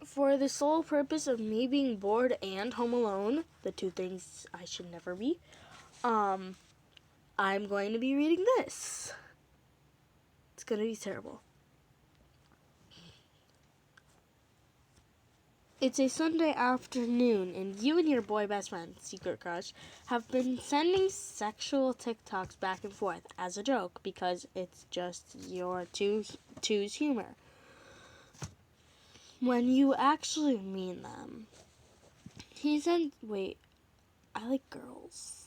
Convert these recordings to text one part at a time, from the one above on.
for the sole purpose of me being bored and home alone, the two things I should never be, I'm going to be reading this. It's going to be terrible. It's a Sunday afternoon, and you and your boy best friend, secret crush, have been sending sexual TikToks back and forth as a joke because it's just your two's humor. When you actually mean them. He said, wait, I like girls.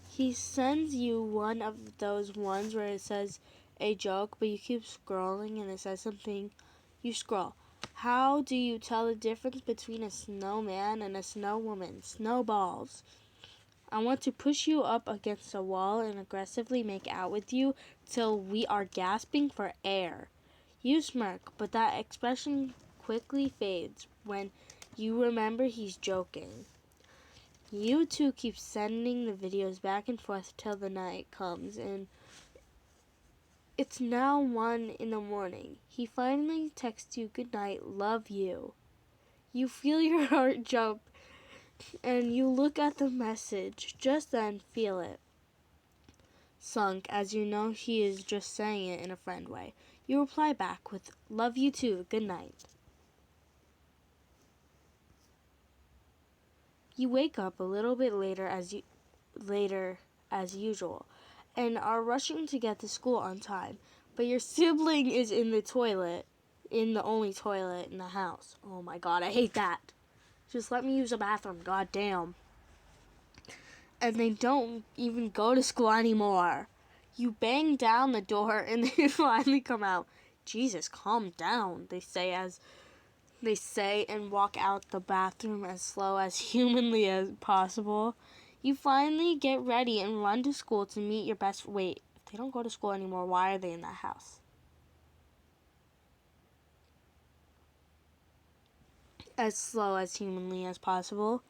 He sends you one of those ones where it says a joke, but you keep scrolling and it says something. You scroll. How do you tell the difference between a snowman and a snow woman? Snowballs. I want to push you up against a wall and aggressively make out with you till we are gasping for air. You smirk, but that expression quickly fades when you remember he's joking. You two keep sending the videos back and forth till the night comes, and it's now 1 a.m. He finally texts you good night, love you. You feel your heart jump, and you look at the message. Just then, feel it sunk, as you know he is just saying it in a friend way. You reply back with, love you too, good night. You wake up a little bit later as usual and are rushing to get to school on time, but your sibling is in the only toilet in the house. Oh my god, I hate that. Just let me use the bathroom, god damn. And they don't even go to school anymore. You bang down the door and they finally come out. Jesus, calm down, they say and walk out the bathroom as slow as humanly as possible. You finally get ready and run to school to meet your best. Wait, if they don't go to school anymore, why are they in that house? As slow as humanly as possible.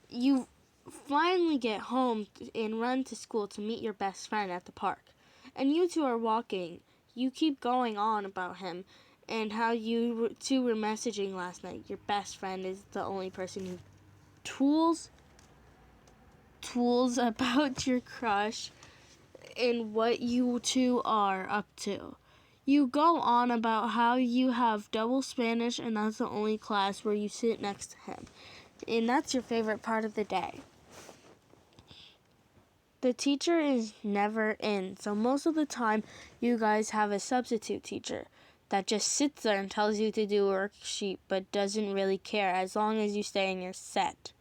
You finally get home and run to school to meet your best friend at the park. And you two are walking. You keep going on about him and how you two were messaging last night. Your best friend is the only person who tools about your crush and what you two are up to. You go on about how you have double Spanish and that's the only class where you sit next to him. And that's your favorite part of the day. The teacher is never in, so most of the time you guys have a substitute teacher that just sits there and tells you to do a worksheet but doesn't really care as long as you stay in your set.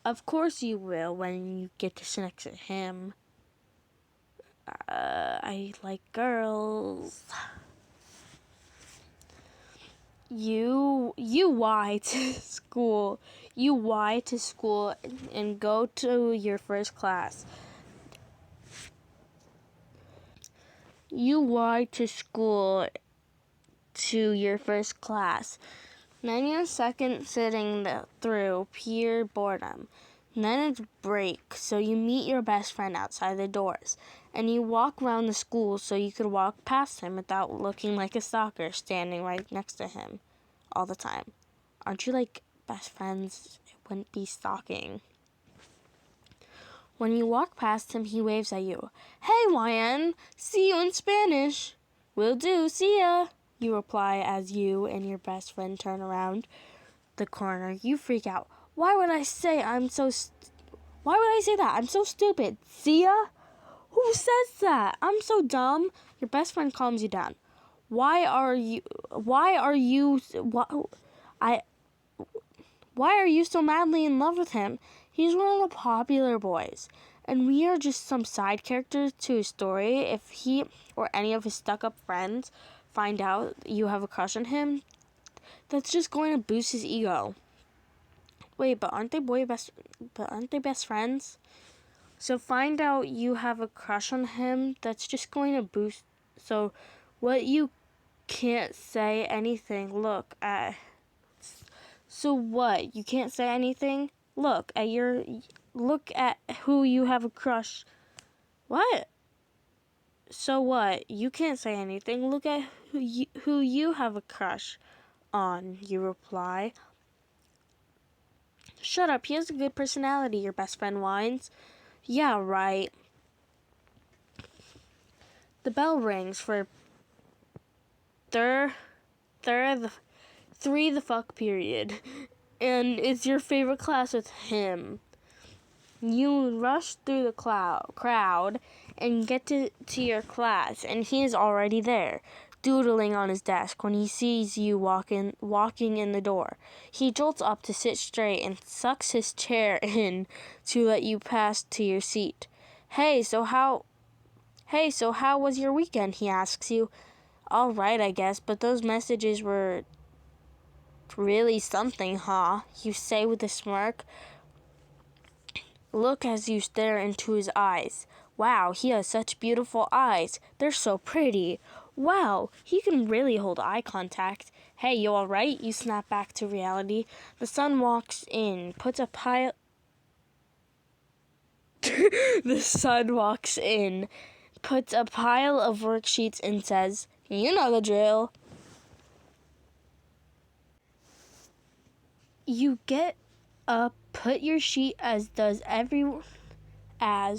Of course you will when you get to sit next to him. I like girls. You Y to school. You Y to school and go to your first class. You Y to school to your first class. Then you're second sitting through pure boredom. Then it's break, so you meet your best friend outside the doors. And you walk around the school so you could walk past him without looking like a stalker standing right next to him all the time. Aren't you like best friends? It wouldn't be stalking. When you walk past him, he waves at you. Hey, YN, see you in Spanish. Will do, see ya. You reply as you and your best friend turn around the corner. You freak out. Why would I say that? I'm so stupid. See ya? Who says that? I'm so dumb. Your best friend calms you down. Why are you so madly in love with him? He's one of the popular boys, and we are just some side characters to his story. If he or any of his stuck-up friends find out you have a crush on him, that's just going to boost his ego. Wait, but aren't they best friends? So find out you have a crush on him, that's just going to boost. So what you can't say anything. So what? You can't say anything? Look at who you have a crush. What? So what? You can't say anything. Look at who you have a crush on, you reply. Shut up, he has a good personality, your best friend whines. Yeah, right. The bell rings for third, three the fuck period. And it's your favorite class with him. You rush through the crowd and get to your class, and he is already there, doodling on his desk when he sees you walking in the door. He jolts up to sit straight and sucks his chair in to let you pass to your seat. Hey, so how was your weekend? He asks you. All right, I guess, but those messages were really something, huh? You say with a smirk. Look as you stare into his eyes. Wow, he has such beautiful eyes. They're so pretty. Wow, he can really hold eye contact. Hey, you alright? You snap back to reality. The sun walks in, puts a pile... The sun walks in, puts a pile of worksheets and says, you know the drill. You get up, put your sheet as does everyone. You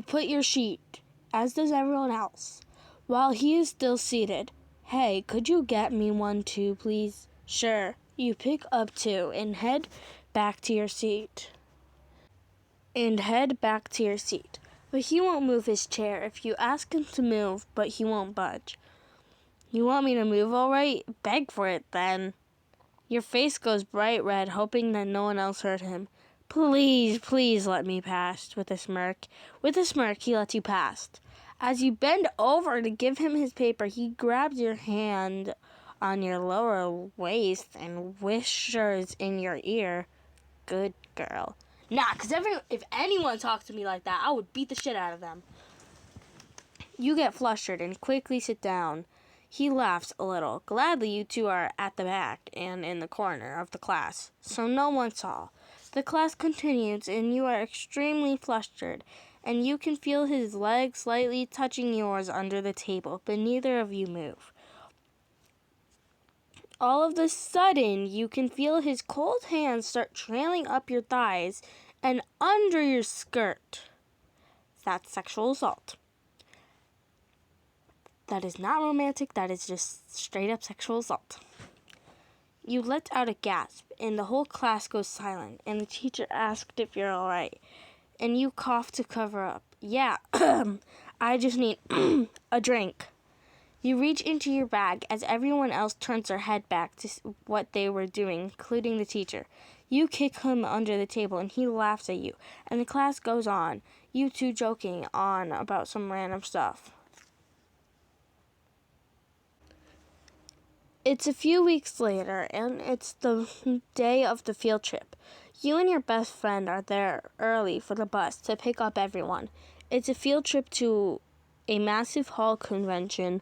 put your sheet, as does everyone else, while he is still seated. Hey, could you get me one too, please? Sure. You pick up two and head back to your seat. But he won't move his chair if you ask him to move, but he won't budge. You want me to move all right? Beg for it, then. Your face goes bright red, hoping that no one else heard him. Please let me pass, with a smirk. With a smirk, he lets you pass. As you bend over to give him his paper, he grabs your hand on your lower waist and whispers in your ear, good girl. Nah, because if anyone talked to me like that, I would beat the shit out of them. You get flustered and quickly sit down. He laughs a little. Gladly, you two are at the back and in the corner of the class, so no one saw. The class continues, and you are extremely flustered, and you can feel his leg slightly touching yours under the table, but neither of you move. All of a sudden, you can feel his cold hands start trailing up your thighs and under your skirt. That's sexual assault. That is not romantic, that is just straight up sexual assault. You let out a gasp, and the whole class goes silent, and the teacher asked if you're all right, and you cough to cover up. Yeah, I just need a drink. You reach into your bag as everyone else turns their head back to what they were doing, including the teacher. You kick him under the table, and he laughs at you, and the class goes on, you two joking on about some random stuff. It's a few weeks later, and it's the day of the field trip. You and your best friend are there early for the bus to pick up everyone. It's a field trip to a massive hall convention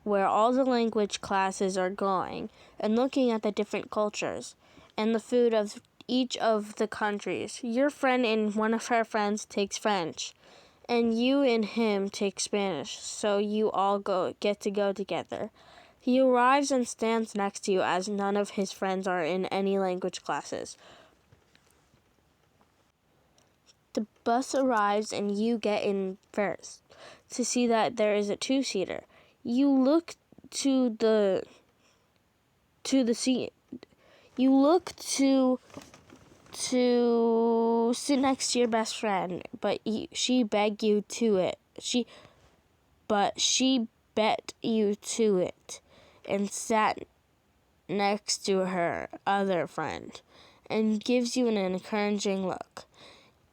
where all the language classes are going and looking at the different cultures and the food of each of the countries. Your friend and one of her friends takes French, and you and him take Spanish, so you all get to go together. He arrives and stands next to you as none of his friends are in any language classes. The bus arrives and you get in first to see that there is a two-seater. You look to seat. You look to sit next to your best friend, but she bet you to it. She bet you to it and sat next to her other friend and gives you an encouraging look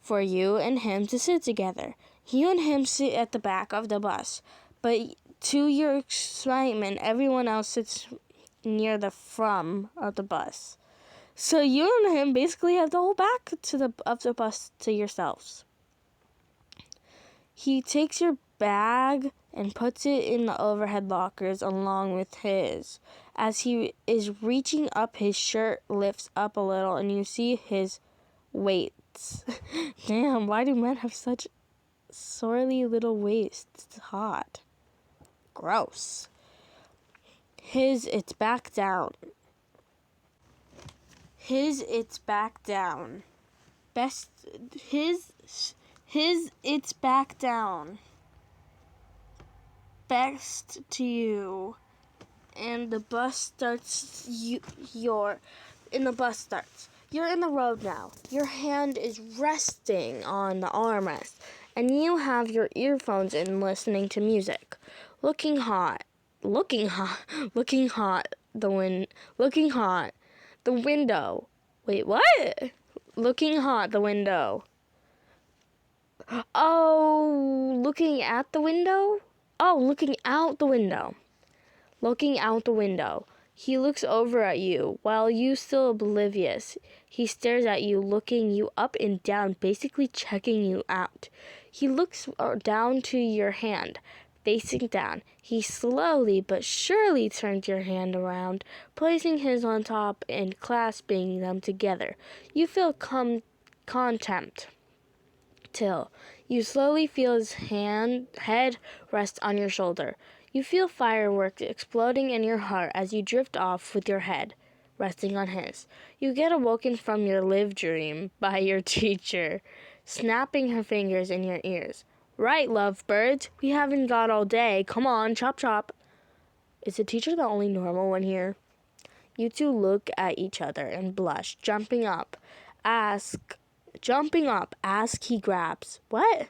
for you and him to sit together. You and him sit at the back of the bus, but to your excitement, everyone else sits near the front of the bus. So you and him basically have the whole back of the bus to yourselves. He takes your bag and puts it in the overhead lockers along with his. As he is reaching up, his shirt lifts up a little and you see his weights. Damn, why do men have such sorely little waist. It's hot. Gross. It's back down. It's back down. It's back down. Best to you. And the bus starts. You're in the road now. Your hand is resting on the armrest, and you have your earphones in listening to music. Looking hot. The window. Wait, what? Looking hot, the window. Oh, looking at the window? Oh, looking out the window. Looking out the window. He looks over at you, while you still oblivious. He stares at you, looking you up and down, basically checking you out. He looks down to your hand, facing down. He slowly but surely turns your hand around, placing his on top and clasping them together. You feel contempt. Till you slowly feel his head rest on your shoulder. You feel fireworks exploding in your heart as you drift off with your head resting on his. You get awoken from your live dream by your teacher, snapping her fingers in your ears. Right, lovebirds, we haven't got all day. Come on, chop chop. Is the teacher the only normal one here? You two look at each other and blush, jumping up. Ask, he grabs. What?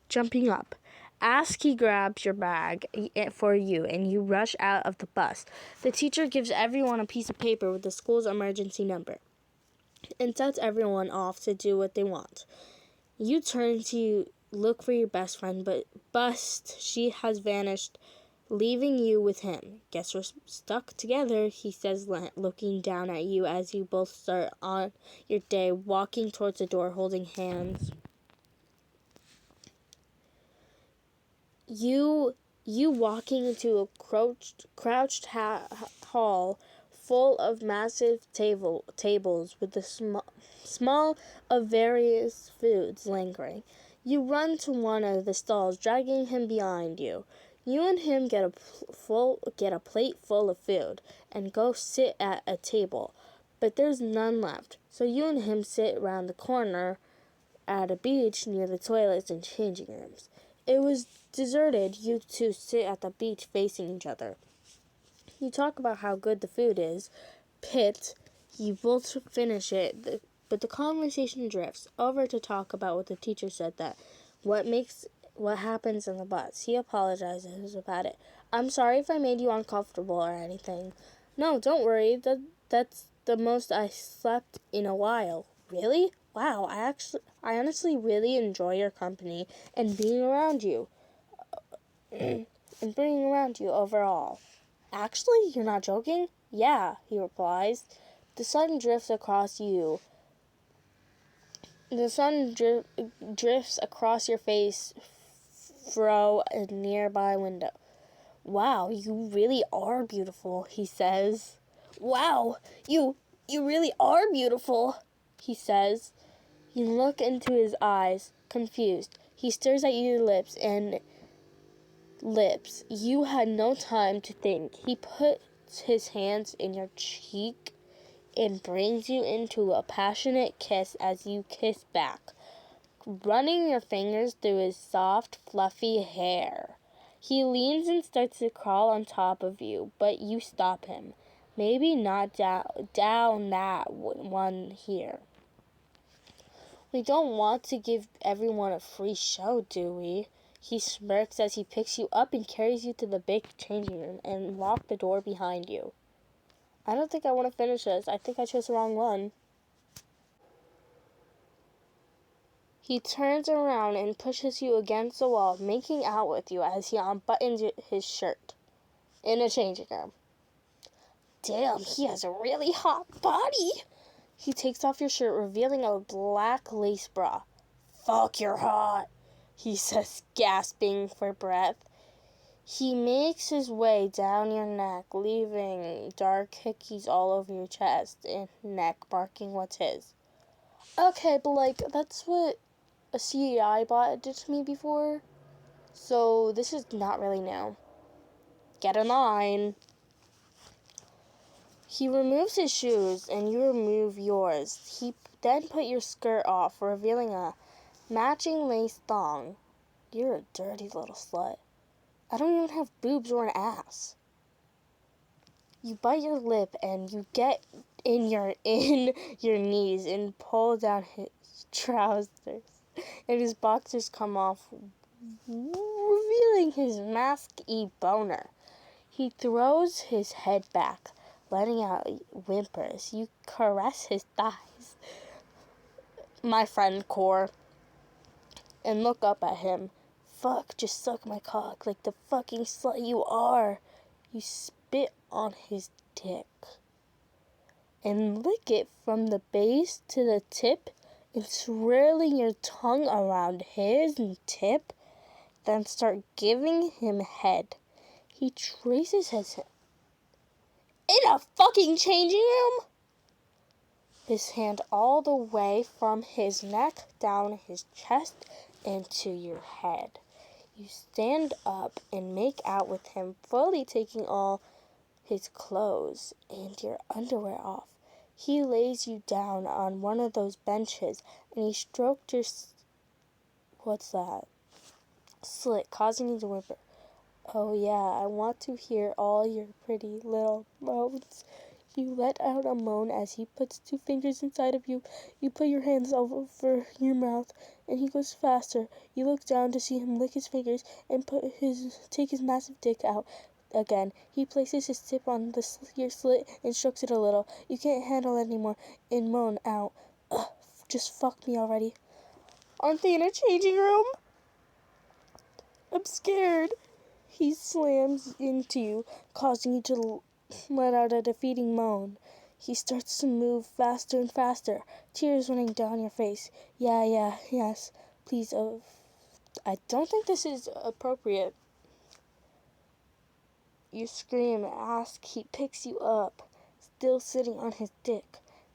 Jumping up. Ask, he grabs your bag for you, and you rush out of the bus. The teacher gives everyone a piece of paper with the school's emergency number and sets everyone off to do what they want. You turn to look for your best friend, but she has vanished, leaving you with him. Guess we're stuck together, he says, looking down at you as you both start on your day, walking towards the door, holding hands. You walking into a crouched hall full of massive tables with the small of various foods lingering. You run to one of the stalls, dragging him behind you. You and him get a plate full of food and go sit at a table, but there's none left. So you and him sit around the corner at a beach near the toilets and changing rooms. It was deserted. You two sit at the beach facing each other. You talk about how good the food is. You both finish it, but the conversation drifts over to talk about what the teacher said, that what happens in the bus. He apologizes about it. I'm sorry if I made you uncomfortable or anything. No, don't worry. That's the most I slept in a while. Really? Wow, I honestly really enjoy your company and being around you. Overall. Actually, you're not joking? Yeah, he replies. The sun drifts across you. The sun drifts across your face through a nearby window. Wow, you really are beautiful, he says. Wow, you really are beautiful, he says. You look into his eyes, confused. He stares at your lips. You had no time to think. He puts his hands in your cheek and brings you into a passionate kiss as you kiss back, running your fingers through his soft, fluffy hair. He leans and starts to crawl on top of you, but you stop him. Maybe not down that one here. We don't want to give everyone a free show, do we? He smirks as he picks you up and carries you to the big changing room and locks the door behind you. I don't think I want to finish this. I think I chose the wrong one. He turns around and pushes you against the wall, making out with you as he unbuttons his shirt in a changing room. Damn, he has a really hot body. He takes off your shirt, revealing a black lace bra. Fuck, you're hot, he says, gasping for breath. He makes his way down your neck, leaving dark hickeys all over your chest and neck, marking what's his. Okay, but that's what a CAI bot did to me before. So this is not really new. Get in line. He removes his shoes and you remove yours. He then put your skirt off, revealing a matching lace thong. You're a dirty little slut. I don't even have boobs or an ass. You bite your lip and you get in your knees and pull down his trousers. And his boxers come off, revealing his masky boner. He throws his head back, letting out whimpers. You caress his thighs, my friend Core, and look up at him. Fuck, just suck my cock like the fucking slut you are. You spit on his dick and lick it from the base to the tip and swirling your tongue around his tip, then start giving him head. He traces his in a fucking changing room, his hand all the way from his neck down his chest into your head. You stand up and make out with him, fully taking all his clothes and your underwear off. He lays you down on one of those benches and he stroked your slit, causing you to whimper. Oh yeah, I want to hear all your pretty little moans. You let out a moan as he puts 2 fingers inside of you. You put your hands over your mouth and he goes faster. You look down to see him lick his fingers and take his massive dick out. Again, he places his tip on your slit and strokes it a little. You can't handle it anymore and moan out. Ugh, just fuck me already. Aren't they in a changing room? I'm scared. He slams into you, causing you to let out a defeating moan. He starts to move faster and faster, tears running down your face. Yes. Please, I don't think this is appropriate. You scream and ask. He picks you up, still sitting on his dick,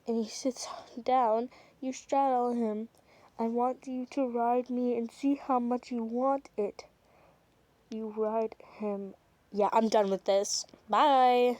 and he sits down. You straddle him. I want you to ride me and see how much you want it. You ride him. Yeah, I'm done with this. Bye.